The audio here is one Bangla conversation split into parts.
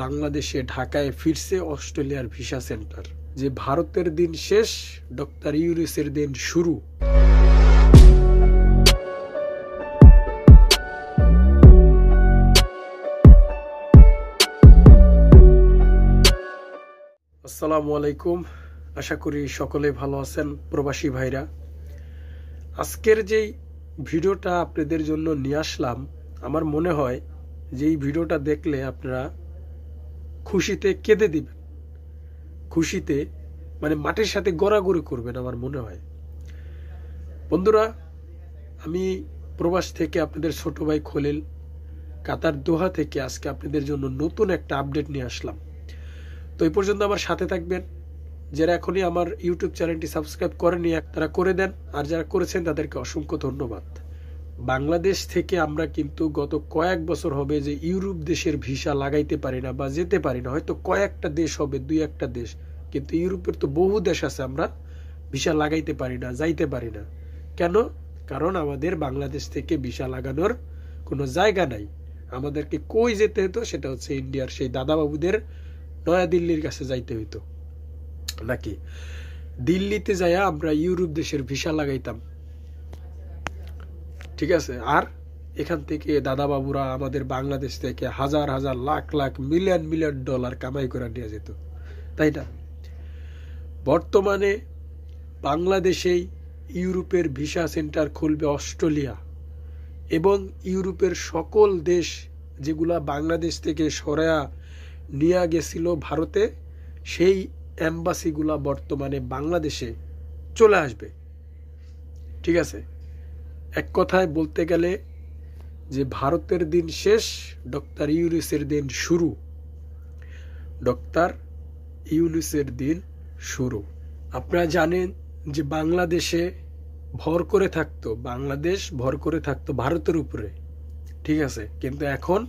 বাংলাদেশে ঢাকায় ফিরছে অস্ট্রেলিয়ার ভিসা সেন্টার। যে ভারতের দিন শেষ, ডক্টর ইউনূসের দিন শুরু। আসসালামু আলাইকুম, আশা করি সকলে ভালো আছেন প্রবাসী ভাইরা। আজকের যেই ভিডিওটা আপনাদের জন্য নিয়ে আসলাম, আমার মনে হয় যে এই ভিডিওটা দেখলে আপনারা খুশিতে কেঁদে দিবেন, খুশিতে মানে মাটির সাথে গড়াগড়ি করবেন আমার মনে হয়। বন্ধুরা, আমি প্রবাস থেকে আপনাদের ছোট ভাই খলিল কাতার দোহা থেকে আজকে আপনাদের জন্য নতুন একটা আপডেট নিয়ে আসলাম। তো এই পর্যন্ত আমার সাথে থাকবেন। যারা এখনই আমার ইউটিউব চ্যানেলটি সাবস্ক্রাইব করেনি তারা করে দেন, আর যারা করেছেন তাদেরকে অসংখ্য ধন্যবাদ। বাংলাদেশ থেকে আমরা কিন্তু গত কয়েক বছর হবে যে ইউরোপ দেশের ভিসা লাগাইতে পারি না বা যেতে পারি না। হয়তো কয়েকটা দেশ হবে, দুই একটা দেশ, কিন্তু ইউরোপের তো বহু দেশ আছে আমরা ভিসা লাগাইতে পারি না, যাইতে পারি না। কেন? কারণ আমাদের বাংলাদেশ থেকে ভিসা লাগানোর কোনো জায়গা নাই। আমাদেরকে কই যেতে হতো, সেটা হচ্ছে ইন্ডিয়ার সেই দাদাবাবুদের নয়াদিল্লির কাছে যাইতে হইতো, নাকি দিল্লিতে যাইয়া আমরা ইউরোপ দেশের ভিসা লাগাইতাম, ঠিক আছে। আর এখান থেকে দাদাবাবুরা আমাদের বাংলাদেশ থেকে হাজার হাজার lakh lakh million million dollar কামাই করে নিয়ে যেত, তাই না? বর্তমানে বাংলাদেশেই ইউরোপের ভিসা সেন্টার খুলবে অস্ট্রেলিয়া, এবং ইউরোপের সকল দেশ যেগুলা বাংলাদেশ থেকে সরায়া নিয়ে গেছিল ভারতে, সেই এম্বাসিগুলা বর্তমানে বাংলাদেশে চলে আসবে, ঠিক আছে। এক কথায় বলতে গেলে যে ভারতের দিন শেষ, ডক্টর ইউনূসের দিন শুরু। ডক্টর ইউনূসের দিন শুরু। আপনারা জানেন যে বাংলাদেশে ভর করে থাকতো, বাংলাদেশ ভর করে থাকতো ভারতের উপরে, ঠিক আছে। কিন্তু এখন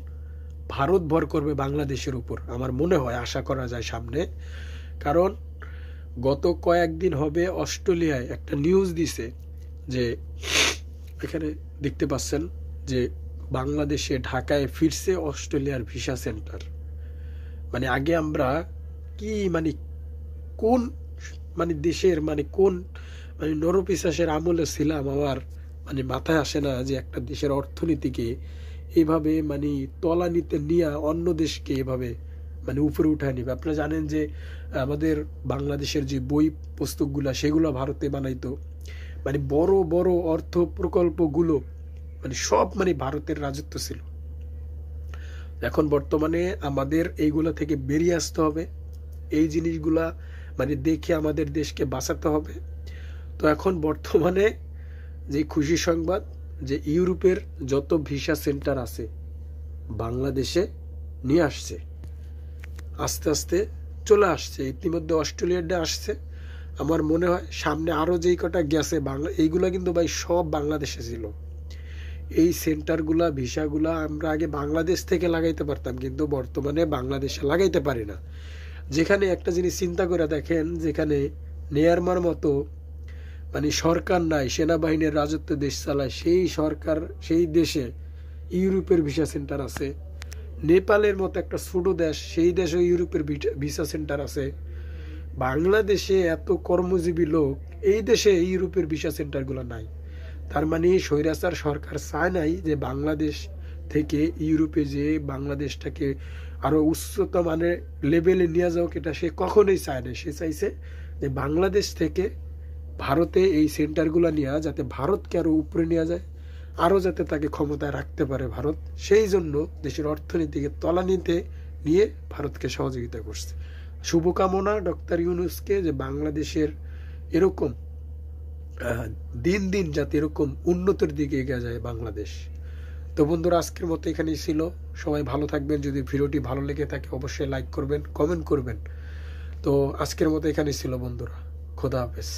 ভারত ভর করবে বাংলাদেশের উপর, আমার মনে হয়, আশা করা যায় সামনে। কারণ গত কয়েকদিন হবে অস্ট্রেলিয়ায় একটা নিউজ দিছে, যে এখানে দেখতে পাচ্ছেন যে বাংলাদেশে ঢাকায় ফিরছে অস্ট্রেলিয়ার ভিসা সেন্টার। মানে আগে আমরা কি কোন দেশের কোন নরপিশাচের আমলে ছিলাম, আমার মাথায় আসে না যে একটা দেশের অর্থনীতিকে এইভাবে তলানিতে নিয়ে অন্য দেশকে এভাবে উপরে উঠায় নিবে। আপনারা জানেন যে আমাদের বাংলাদেশের যে বই পুস্তকগুলা সেগুলো ভারতে বানাইতো, বড় বড় অর্থ প্রকল্পগুলো সব ভারতের রাজত্ব ছিল। এখন বর্তমানে আমাদের এইগুলা থেকে বেরিয়ে আসতে হবে, এই জিনিসগুলা দেখে আমাদের দেশকে বাঁচাতে হবে। তো এখন বর্তমানে যে খুশি সংবাদ, যে ইউরোপের যত ভিসা সেন্টার আছে বাংলাদেশে নিয়ে আসছে, আস্তে আস্তে চলে আসছে। ইতিমধ্যে অস্ট্রেলিয়াটা আসছে, আমার মনে হয় সামনে আরো যেই কটা গেছে এইগুলা কিন্তু ভাই সব বাংলাদেশে ছিল। এই সেন্টারগুলা, ভিসাগুলা আমরা আগে বাংলাদেশ থেকে লাগাইতে পারতাম, কিন্তু বর্তমানে বাংলাদেশে লাগাইতে পারি না। যেখানে একটা জিনিস চিন্তা করে দেখেন, যেখানে নেয়ারমার মতো সরকার নাই, সেনাবাহিনীর রাজত্ব দেশ চালায়, সেই সরকার, সেই দেশে ইউরোপের ভিসা সেন্টার আছে। নেপালের মতো একটা ছোট দেশ, সেই দেশে ইউরোপের ভিসা সেন্টার আছে। বাংলাদেশে এত কর্মজীবী লোক, এই দেশে ইউরোপের ভিসা সেন্টারগুলো নাই। তার স্বৈরাচার সরকার চায় নাই যে বাংলাদেশ থেকে ইউরোপে যে বাংলাদেশটাকে আরো উচ্চতর মানের লেভেলে নিয়ে যাওক, এটা সে কখনোই চায় না। সে চাইছে যে বাংলাদেশ থেকে ভারতে এই সেন্টারগুলো নিয়ে, যাতে ভারতকে আরো উপরে নিয়ে যায়, আরো যাতে তাকে ক্ষমতায় রাখতে পারে ভারত। সেই জন্য দেশের অর্থনীতিকে তলানিতে নিয়ে ভারতকে সহযোগিতা করছে। শুভকামনা ডক্টর ইউনূসকে, যে বাংলাদেশের এরকম দিন দিন যাতে এরকম উন্নতির দিকে এগিয়ে যায় বাংলাদেশ। তো বন্ধুরা, আজকের মতো এখানেই ছিল। সবাই ভালো থাকবেন। যদি ভিডিওটি ভালো লেগে থাকে অবশ্যই লাইক করবেন, কমেন্ট করবেন। তো আজকের মতো এখানেই ছিল বন্ধুরা, খোদা হাফেজ।